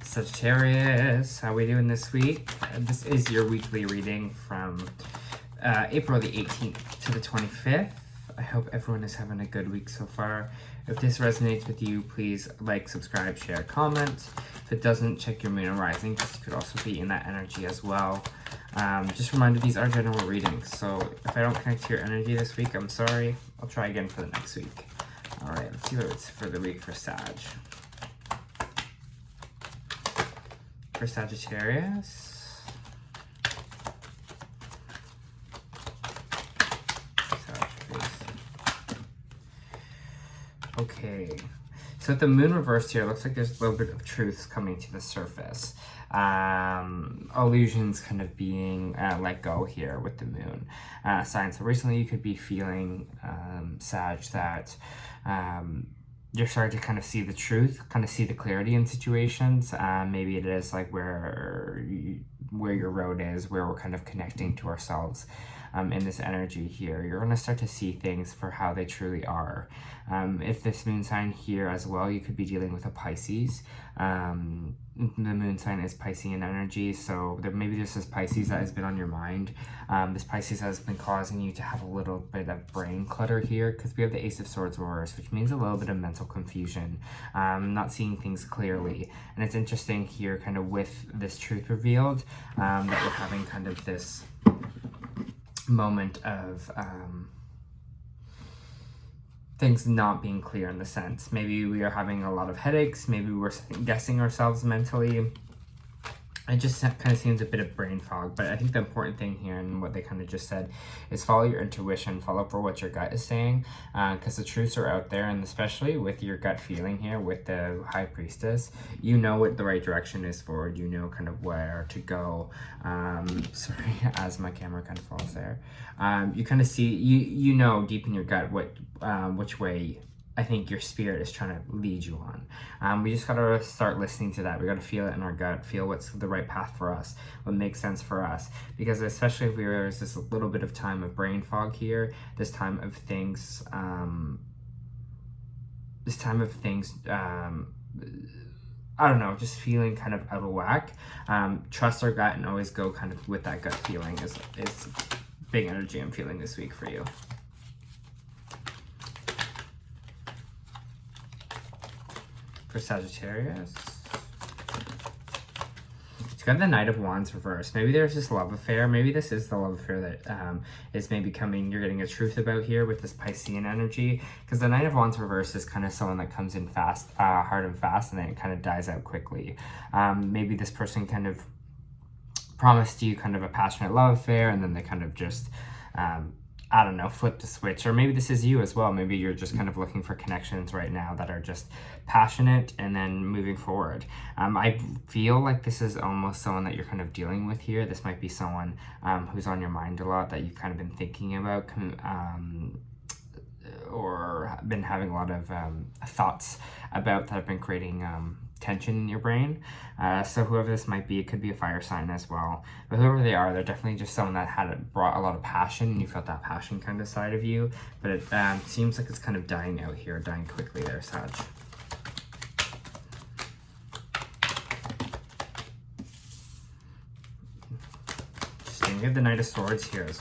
Sagittarius, how we doing this week? This is your weekly reading from April the 18th to the 25th. I hope everyone is having a good week so far. If this resonates with you, please like, subscribe, share, comment. If it doesn't, check your moon and rising, because you could also be in that energy as well. Just a reminder, these are general readings, so if I don't connect to your energy this week, I'm sorry. I'll try again for the next week. Alright, let's see what it's for the week for Sag. For Sagittarius. Okay, so with the moon reversed here, it looks like there's a little bit of truths coming to the surface. Illusions kind of being let go here with the moon sign. So recently you could be feeling, Sag, that you're starting to kind of see the truth, kind of see the clarity in situations. Maybe it is like where your road is, where we're kind of connecting to ourselves in this energy here. You're going to start to see things for how they truly are. If this moon sign here as well, you could be dealing with a Pisces. The moon sign is Piscean energy, so maybe there's this Pisces that has been on your mind. This Pisces has been causing you to have a little bit of brain clutter here, because we have the Ace of Swords reversed, which means a little bit of mental confusion, not seeing things clearly. And it's interesting here, kind of with this truth revealed, that we're having kind of this moment of things not being clear in the sense. Maybe we are having a lot of headaches, maybe we're guessing ourselves mentally. It just kind of seems a bit of brain fog, but I think the important thing here and what they kind of just said is follow your intuition, follow for what your gut is saying, because the truths are out there, and especially with your gut feeling here with the High Priestess, you know what the right direction is forward, you know kind of where to go. Sorry, as my camera kind of falls there. You kind of see, you know deep in your gut which way I think your spirit is trying to lead you on. We just gotta start listening to that. We gotta feel it in our gut, feel what's the right path for us, what makes sense for us. Because especially if there's this little bit of time of brain fog here, this time of things, I don't know, just feeling kind of out of whack. Trust our gut and always go kind of with that gut feeling is big energy I'm feeling this week for you. For Sagittarius, it's got the Knight of Wands reversed. Maybe there's this love affair. Maybe this is the love affair that is maybe coming. You're getting a truth about here with this Piscean energy, because the Knight of Wands reversed is kind of someone that comes in fast, hard and fast, and then it kind of dies out quickly. Maybe this person kind of promised you kind of a passionate love affair, and then they kind of just I don't know, flip the switch. Or maybe this is you as well. Maybe you're just kind of looking for connections right now that are just passionate and then moving forward. I feel like this is almost someone that you're kind of dealing with here. This might be someone who's on your mind a lot, that you've kind of been thinking about, or been having a lot of thoughts about, that have been creating tension in your brain. So whoever this might be, it could be a fire sign as well, but whoever they are, they're definitely just someone that brought a lot of passion, and you felt that passion kind of side of you, but it seems like it's kind of dying out here, dying quickly there, Sag. We have the Knight of Swords here as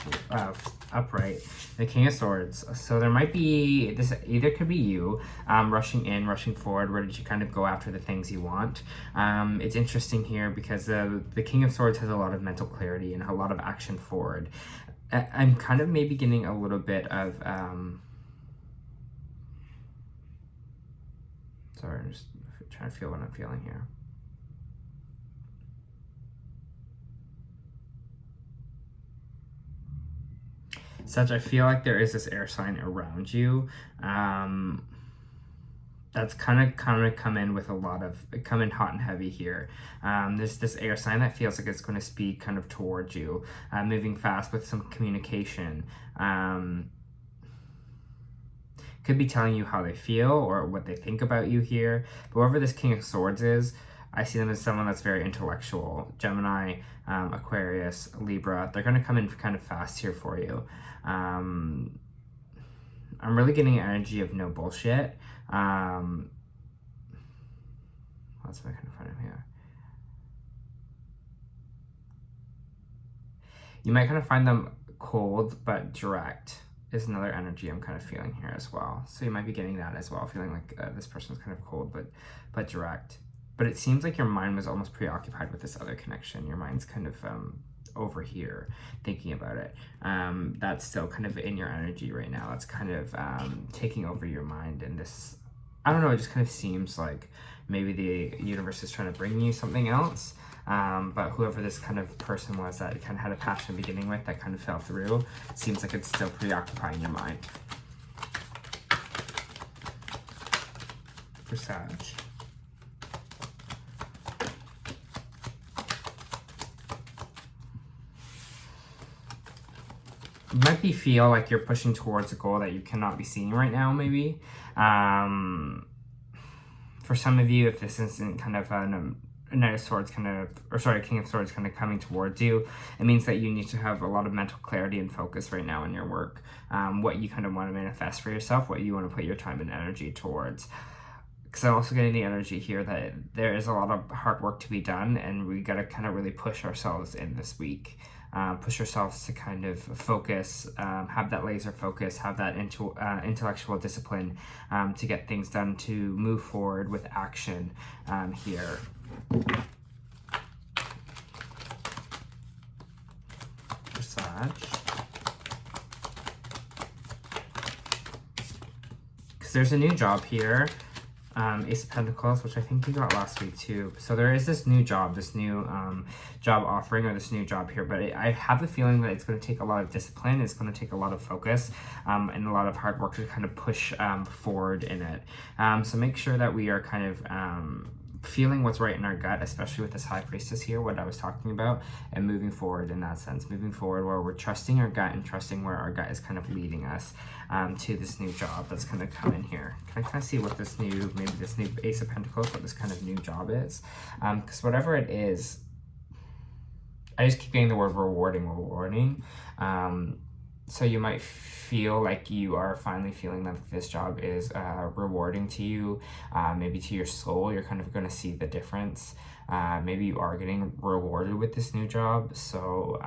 upright, the King of Swords. So there might be, this either could be you rushing in, rushing forward, where did you kind of go after the things you want. It's interesting here because the King of Swords has a lot of mental clarity and a lot of action forward. I'm kind of maybe getting a little bit of sorry, I'm just trying to feel what I'm feeling here. Sag, I feel like there is this air sign around you that's kind of come in with a lot of, come in hot and heavy here. There's this air sign that feels like it's going to speak kind of towards you, moving fast with some communication. Could be telling you how they feel or what they think about you here. But whoever this King of Swords is, I see them as someone that's very intellectual. Gemini, Aquarius, Libra, they're going to come in kind of fast here for you. I'm really getting energy of no bullshit. What's my kind of front of here? You might kind of find them cold but direct is another energy I'm kind of feeling here as well. So you might be getting that as well, feeling like this person's kind of cold but direct. But it seems like your mind was almost preoccupied with this other connection. Your mind's kind of over here thinking about it. That's still kind of in your energy right now. That's kind of taking over your mind. And this, I don't know, it just kind of seems like maybe the universe is trying to bring you something else. But whoever this kind of person was that kind of had a passion beginning with that kind of fell through, seems like it's still preoccupying your mind. For Sag. You might feel like you're pushing towards a goal that you cannot be seeing right now, maybe. For some of you, if this isn't kind of a Knight of Swords kind of, or sorry, King of Swords kind of coming towards you, it means that you need to have a lot of mental clarity and focus right now in your work. What you kind of want to manifest for yourself, what you want to put your time and energy towards. Because I'm also getting the energy here that there is a lot of hard work to be done, and we got to kind of really push ourselves in this week. Push ourselves to kind of focus, have that laser focus, have that intellectual discipline to get things done, to move forward with action here. For Sag. Because there's a new job here. Ace of Pentacles, which I think you got last week too. So there is this new job, this new job offering, or this new job here, but I have the feeling that it's going to take a lot of discipline, it's going to take a lot of focus, and a lot of hard work to kind of push forward in it. So make sure that we are kind of feeling what's right in our gut, especially with this High Priestess here, what I was talking about, and moving forward in that sense, moving forward where we're trusting our gut and trusting where our gut is kind of leading us to this new job that's going to come in here. Can I kind of see what this new, maybe this new Ace of Pentacles, what this kind of new job is? Because whatever it is, I just keep getting the word rewarding. So you might feel like you are finally feeling that this job is rewarding to you, maybe to your soul. You're kind of going to see the difference. Maybe you are getting rewarded with this new job, so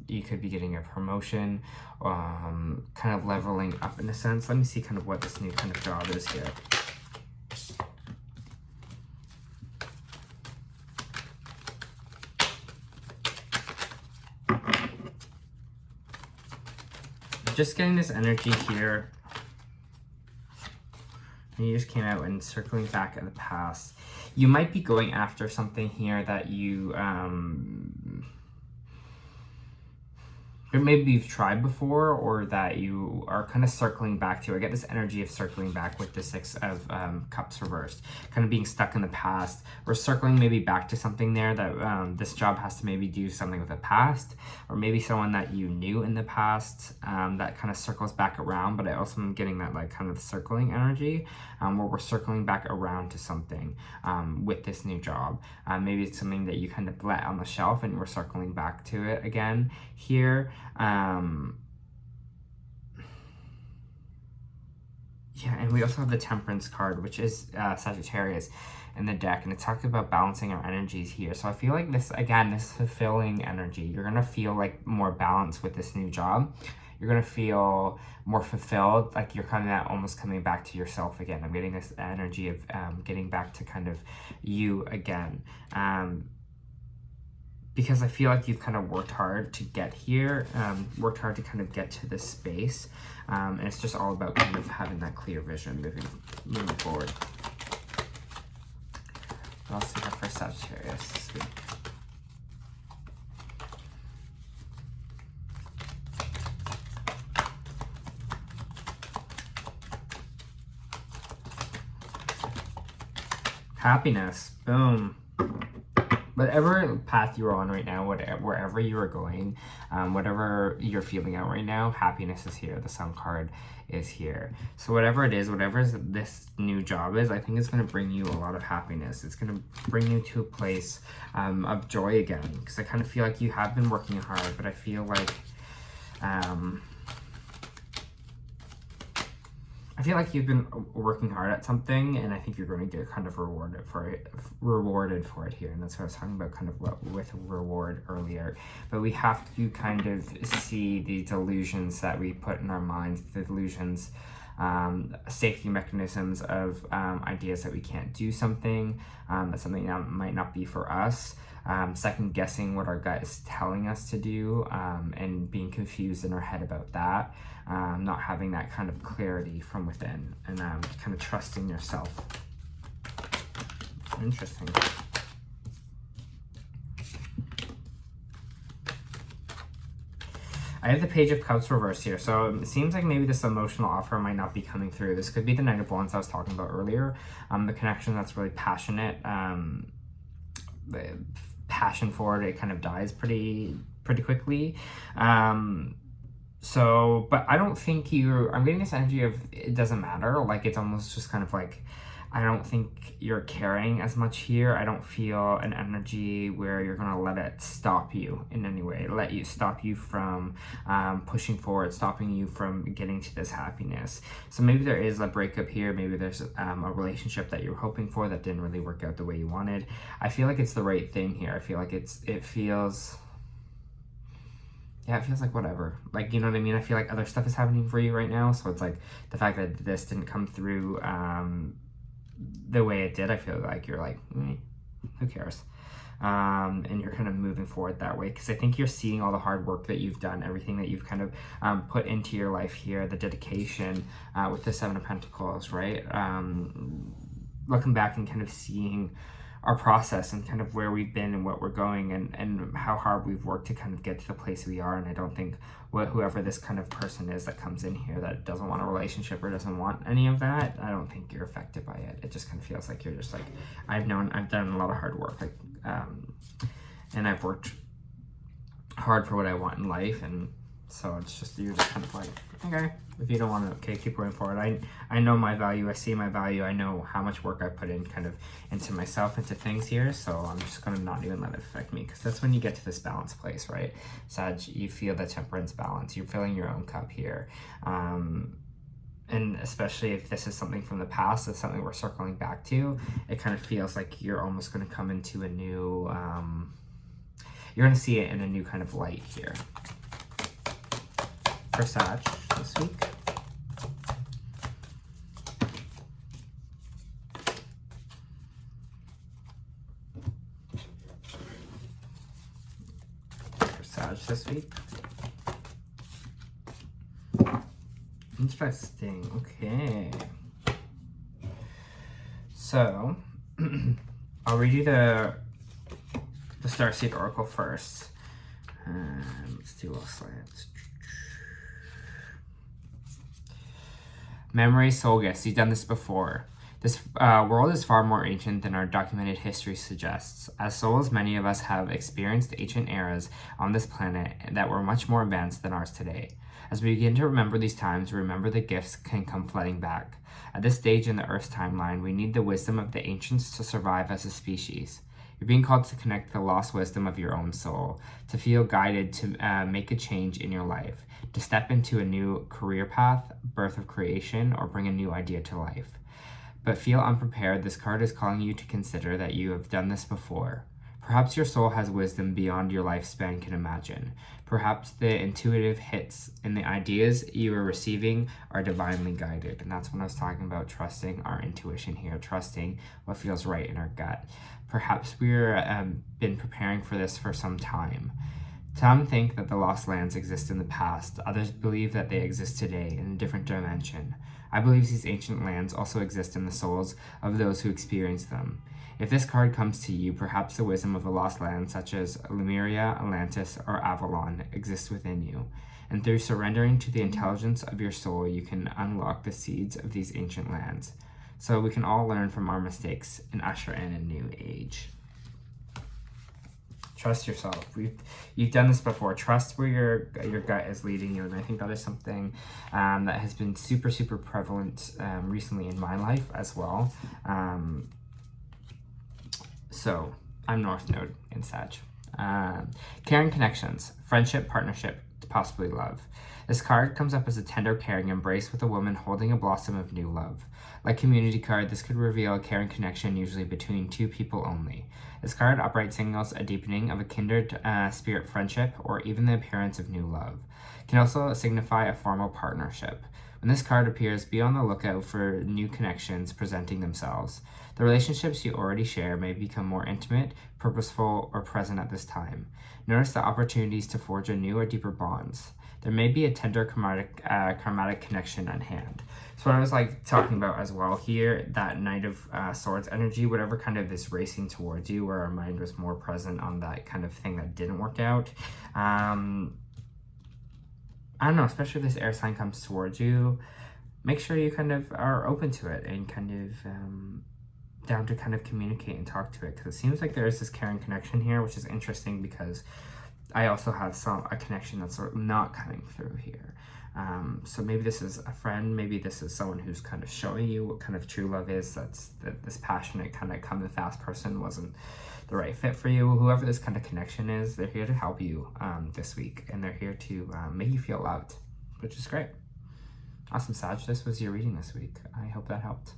you could be getting a promotion, kind of leveling up in a sense. Let me see kind of what this new kind of job is here. Just getting this energy here, and you just came out and circling back at the past. You might be going after something here that you maybe you've tried before, or that you are kind of circling back to. I get this energy of circling back with the Six of Cups reversed, kind of being stuck in the past. We're circling maybe back to something there that this job has to maybe do something with the past, or maybe someone that you knew in the past, that kind of circles back around. But I also am getting that like kind of circling energy, where we're circling back around to something with this new job. Maybe it's something that you kind of let on the shelf and we're circling back to it again here. Yeah, and we also have the Temperance card, which is Sagittarius in the deck, and it's talking about balancing our energies here. So I feel like this, again, this fulfilling energy. You're gonna feel like more balance with this new job. You're gonna feel more fulfilled, like you're kind of almost coming back to yourself again. I'm getting this energy of getting back to kind of you again. Because I feel like you've kind of worked hard to get here, worked hard to kind of get to this space, and it's just all about kind of having that clear vision moving forward. What else do we have for Sagittarius this week? Happiness, boom. Whatever path you're on right now, wherever you are going, whatever you're feeling out right now, happiness is here. The Sun card is here. So whatever it is, whatever this new job is, I think it's going to bring you a lot of happiness. It's going to bring you to a place of joy again. Because I kind of feel like you have been working hard, but I feel like I feel like you've been working hard at something, and I think you're going to get kind of rewarded for it here. And that's what I was talking about, kind of what with reward earlier. But we have to kind of see the delusions that we put in our minds, the delusions, safety mechanisms of ideas that we can't do something, that something that might not be for us. Second guessing what our gut is telling us to do, and being confused in our head about that, not having that kind of clarity from within, and kind of trusting yourself. Interesting. I have the Page of Cups reversed here, so it seems like maybe this emotional offer might not be coming through. This could be the Knight of Wands I was talking about earlier, the connection that's really passionate. The passion for it kind of dies pretty quickly. So, but I don't think I'm getting this energy of it doesn't matter. Like, it's almost just kind of like, I don't think you're caring as much here. I don't feel an energy where you're gonna let it stop you in any way, stop you from pushing forward, stopping you from getting to this happiness. So maybe there is a breakup here. Maybe there's a relationship that you're hoping for that didn't really work out the way you wanted. I feel like it's the right thing here. I feel like it feels like whatever. Like, you know what I mean? I feel like other stuff is happening for you right now. So it's like the fact that this didn't come through the way it did, I feel like you're like, who cares? And you're kind of moving forward that way, because I think you're seeing all the hard work that you've done, everything that you've kind of put into your life here, the dedication with the Seven of Pentacles, right? Looking back and kind of seeing our process and kind of where we've been and what we're going, and how hard we've worked to kind of get to the place we are. And I don't think whoever this kind of person is that comes in here that doesn't want a relationship or doesn't want any of that, I don't think you're affected by it. It just kind of feels like you're just like, I've done a lot of hard work, like, and I've worked hard for what I want in life, and so it's just, you're just kind of like, okay, if you don't want to, okay, keep going forward. I know my value, I see my value, I know how much work I put in kind of into myself, into things here, so I'm just going to not even let it affect me, because that's when you get to this balance place, right? Sag, you feel the temperance balance, you're filling your own cup here. And especially if this is something from the past, it's something we're circling back to, it kind of feels like you're almost going to come into a new, you're going to see it in a new kind of light here. For Sag this week. For Sag this week. Interesting. Okay. So, I'll read you the Starseed Oracle first. Let's do all slants. Memory, soul gifts. You've done this before. This world is far more ancient than our documented history suggests. As souls, many of us have experienced ancient eras on this planet that were much more advanced than ours today. As we begin to remember these times, remember the gifts can come flooding back. At this stage in the Earth's timeline, we need the wisdom of the ancients to survive as a species. You're being called to connect the lost wisdom of your own soul, to feel guided to make a change in your life, to step into a new career path, birth of creation, or bring a new idea to life. But feel unprepared, this card is calling you to consider that you have done this before. Perhaps your soul has wisdom beyond your lifespan can imagine. Perhaps the intuitive hits and the ideas you are receiving are divinely guided. And that's when I was talking about trusting our intuition here, trusting what feels right in our gut. Perhaps we've been preparing for this for some time. Some think that the lost lands exist in the past. Others believe that they exist today in a different dimension. I believe these ancient lands also exist in the souls of those who experience them. If this card comes to you, perhaps the wisdom of the lost lands, such as Lemuria, Atlantis, or Avalon, exists within you. And through surrendering to the intelligence of your soul, you can unlock the seeds of these ancient lands. So we can all learn from our mistakes and usher in a new age. Trust yourself. You've done this before. Trust where your gut is leading you, and I think that is something that has been super, super prevalent recently in my life as well. So I'm North Node in Sag. Caring connections, friendship, partnership, possibly love. This card comes up as a tender, caring embrace with a woman holding a blossom of new love. Like community card, this could reveal a caring connection, usually between two people only. This card upright signals a deepening of a kindred spirit friendship or even the appearance of new love. It can also signify a formal partnership. When this card appears, be on the lookout for new connections presenting themselves. The relationships you already share may become more intimate, purposeful, or present at this time. Notice the opportunities to forge a new or deeper bonds. There may be a tender karmatic connection at hand. So what I was like talking about as well here, that Knight of Swords energy, whatever kind of is racing towards you, where our mind was more present on that kind of thing that didn't work out. I don't know, especially if this air sign comes towards you, make sure you kind of are open to it and kind of down to kind of communicate and talk to it, because it seems like there is this caring connection here, which is interesting because I also have a connection that's sort of not coming through here. So maybe this is a friend, maybe this is someone who's kind of showing you what kind of true love is, that this passionate kind of come and fast person wasn't the right fit for you. Whoever this kind of connection is, they're here to help you this week, and they're here to make you feel loved, which is great. Awesome, Sag. This was your reading this week. I hope that helped.